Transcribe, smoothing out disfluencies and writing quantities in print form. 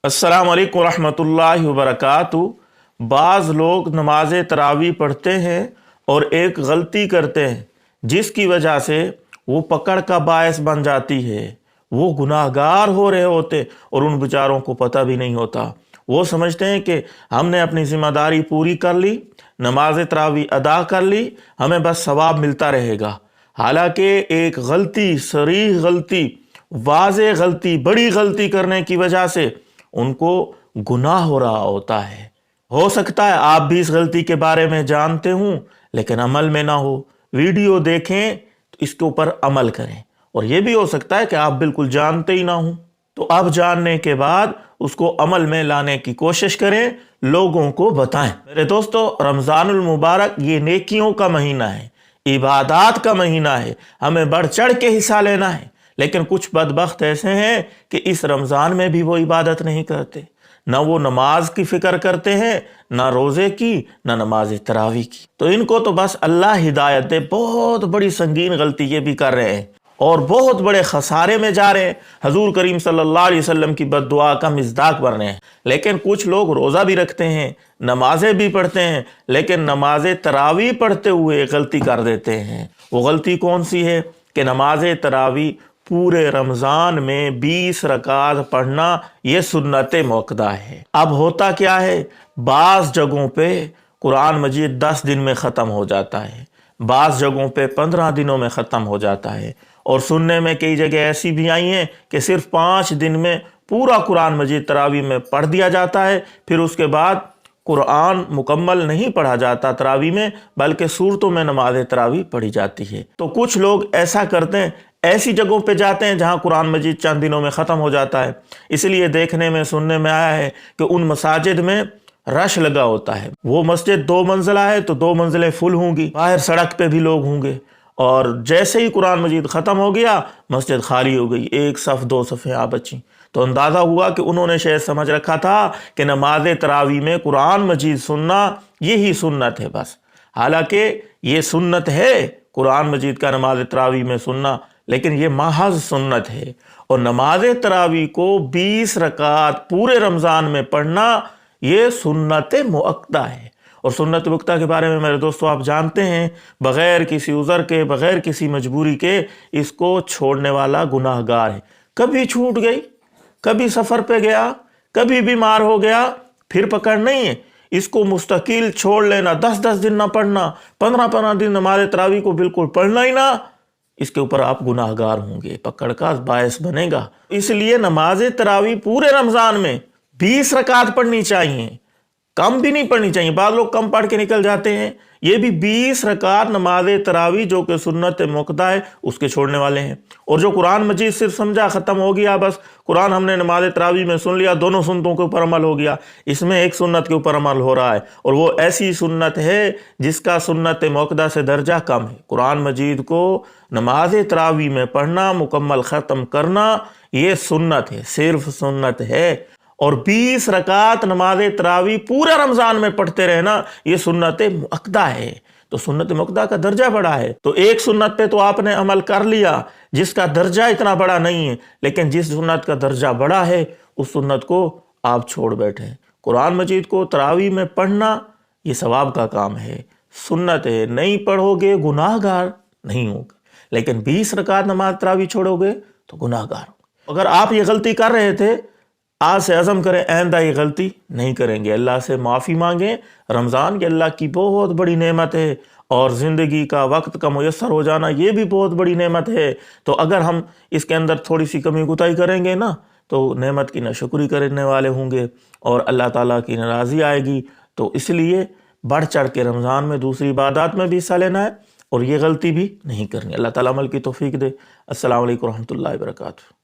अस्सलाम वालेकुम रहमतुल्लाहि व बरकातुहू। बाज़ लोग नमाज तरावी पढ़ते हैं और एक गलती करते हैं जिसकी वजह से वो पकड़ का बायस बन जाती है। वो गुनाहगार हो रहे होते और उन बेचारों को पता भी नहीं होता। वो समझते हैं कि हमने अपनी ज़िम्मेदारी पूरी कर ली, नमाज तरावी अदा कर ली, हमें बस सवाब मिलता रहेगा। हालांकि एक गलती, सरीह गलती, वाज़े गलती, बड़ी गलती करने की वजह से उनको गुनाह हो रहा होता है। हो सकता है आप भी इस गलती के बारे में जानते हूँ लेकिन अमल में ना हो। वीडियो देखें तो इसके ऊपर अमल करें। और ये भी हो सकता है कि आप बिल्कुल जानते ही ना हो, तो अब जानने के बाद उसको अमल में लाने की कोशिश करें, लोगों को बताएं। मेरे दोस्तों, रमज़ानुल मुबारक ये नेकियों का महीना है, इबादत का महीना है, हमें बढ़ चढ़ के हिस्सा लेना है। लेकिन कुछ बदबख्त ऐसे हैं कि इस रमज़ान में भी वो इबादत नहीं करते, ना वो नमाज की फ़िक्र करते हैं, ना रोज़े की, ना नमाज तरावी की। तो इनको तो बस अल्लाह हिदायत दे। बहुत बड़ी संगीन गलती ये भी कर रहे हैं और बहुत बड़े खसारे में जा रहे हैं। हजूर करीम सल्लल्लाहु अलैहि वसल्लम की बद्दुआ का मिज़दाक बन रहे हैं। लेकिन कुछ लोग रोज़ा भी रखते हैं, नमाजें भी पढ़ते हैं, लेकिन नमाज तरावी पढ़ते हुए गलती कर देते हैं। वो गलती कौन सी है कि नमाज तरावी पूरे रमज़ान में 20 रकात पढ़ना ये सुन्नत मुअक्कदा है। अब होता क्या है, बाज़ जगहों पे कुरान मजीद 10 दिन में ख़त्म हो जाता है, बाज़ जगहों पे 15 दिनों में ख़त्म हो जाता है, और सुनने में कई जगह ऐसी भी आई हैं कि सिर्फ 5 दिन में पूरा कुरान मजीद तरावी में पढ़ दिया जाता है। फिर उसके बाद कुरान मुकम्मल नहीं पढ़ा जाता तरावी में, बल्कि सूरतों में नमाज तरावी पढ़ी जाती है। तो कुछ लोग ऐसा करते हैं, ऐसी जगहों पे जाते हैं जहां कुरान मजीद चंद दिनों में ख़त्म हो जाता है। इसलिए देखने में, सुनने में आया है कि उन मसाजिद में रश लगा होता है। वो मस्जिद 2 मंजिला है तो 2 मंजिलें फुल होंगी, बाहर सड़क पे भी लोग होंगे, और जैसे ही कुरान मजीद ख़त्म हो गया मस्जिद खाली हो गई, एक सफ़ 2 सफ़े आ बची। तो अंदाज़ा हुआ कि उन्होंने शायद समझ रखा था कि नमाज तरावी में कुरान मजीद सुनना यही सुन्नत है बस। हालांकि ये सुन्नत है कुरान मजीद का नमाज तरावी में सुनना, लेकिन ये महज सुन्नत है। और नमाज तरावी को 20 रकात पूरे रमज़ान में पढ़ना ये सुन्नत मुअक्कदा है। और सुन्नत मुअक्कदा के बारे में मेरे दोस्तों आप जानते हैं, बग़ैर किसी उज़र के, बग़ैर किसी मजबूरी के इसको छोड़ने वाला गुनाहगार है। कभी छूट गई, कभी सफ़र पे गया, कभी बीमार हो गया, फिर पकड़ नहीं है। इसको मुस्तकिल छोड़ लेना, 10-10 दिन ना पढ़ना, 15-15 दिन नमाज तरावी को बिल्कुल पढ़ना ही ना, इसके ऊपर आप गुनाहगार होंगे, पकड़ का बायस बनेगा। इसलिए नमाज तरावी पूरे रमज़ान में 20 रकात पढ़नी चाहिए, कम भी नहीं पढ़नी चाहिए। बाद लोग कम पढ़ के निकल जाते हैं। ये भी 20 रकात नमाज तरावी जो कि सुन्नत मुअक्कदा है उसके छोड़ने वाले हैं। और जो कुरान मजीद सिर्फ समझा, ख़त्म हो गया, बस कुरान हमने नमाज तरावी में सुन लिया, दोनों सुन्नतों के ऊपर अमल हो गया, इसमें एक सुन्नत के ऊपर अमल हो रहा है, और वो ऐसी सुन्नत है जिसका सुन्नत मुअक्कदा से दर्जा कम है। कुरान मजीद को नमाज तरावी में पढ़ना, मुकम्मल ख़त्म करना, ये सुन्नत है, सिर्फ सुन्नत है। और 20 रकात नमाज तरावी पूरा रमज़ान में पढ़ते रहना ये सुन्नत मुअक्कदा है। तो सुन्नत मुअक्कदा का दर्जा बड़ा है। तो एक सुन्नत पे तो आपने अमल कर लिया जिसका दर्जा इतना बड़ा नहीं है, लेकिन जिस सुन्नत का दर्जा बड़ा है उस सुन्नत को आप छोड़ बैठे। कुरान मजीद को तरावी में पढ़ना ये सवाब का काम है, सुन्नत है। नहीं पढ़ोगे गुनाहगार नहीं होगे, लेकिन 20 रकात नमाज तरावी छोड़ोगे तो गुनाहगार हो। अगर आप ये गलती कर रहे थे, आज से अज़म करें आइंदा ये गलती नहीं करेंगे, अल्लाह से माफ़ी मांगें। रमज़ान की अल्लाह की बहुत बड़ी नेमत है, और ज़िंदगी का वक्त का मुयस्सर हो जाना ये भी बहुत बड़ी नेमत है। तो अगर हम इसके अंदर थोड़ी सी कमी कुताही करेंगे ना, तो नेमत की नाशुक्री करने वाले होंगे और अल्लाह ताला की नाराज़ी आएगी। तो इसलिए बढ़ चढ़ के रमज़ान में दूसरी इबादत में भी हिस्सा लेना है और ये गलती भी नहीं करनी। अल्लाह ताला अमल की तौफीक दे। अस्सलाम वालेकुम रहमतुल्लाहि व बरकातुहू।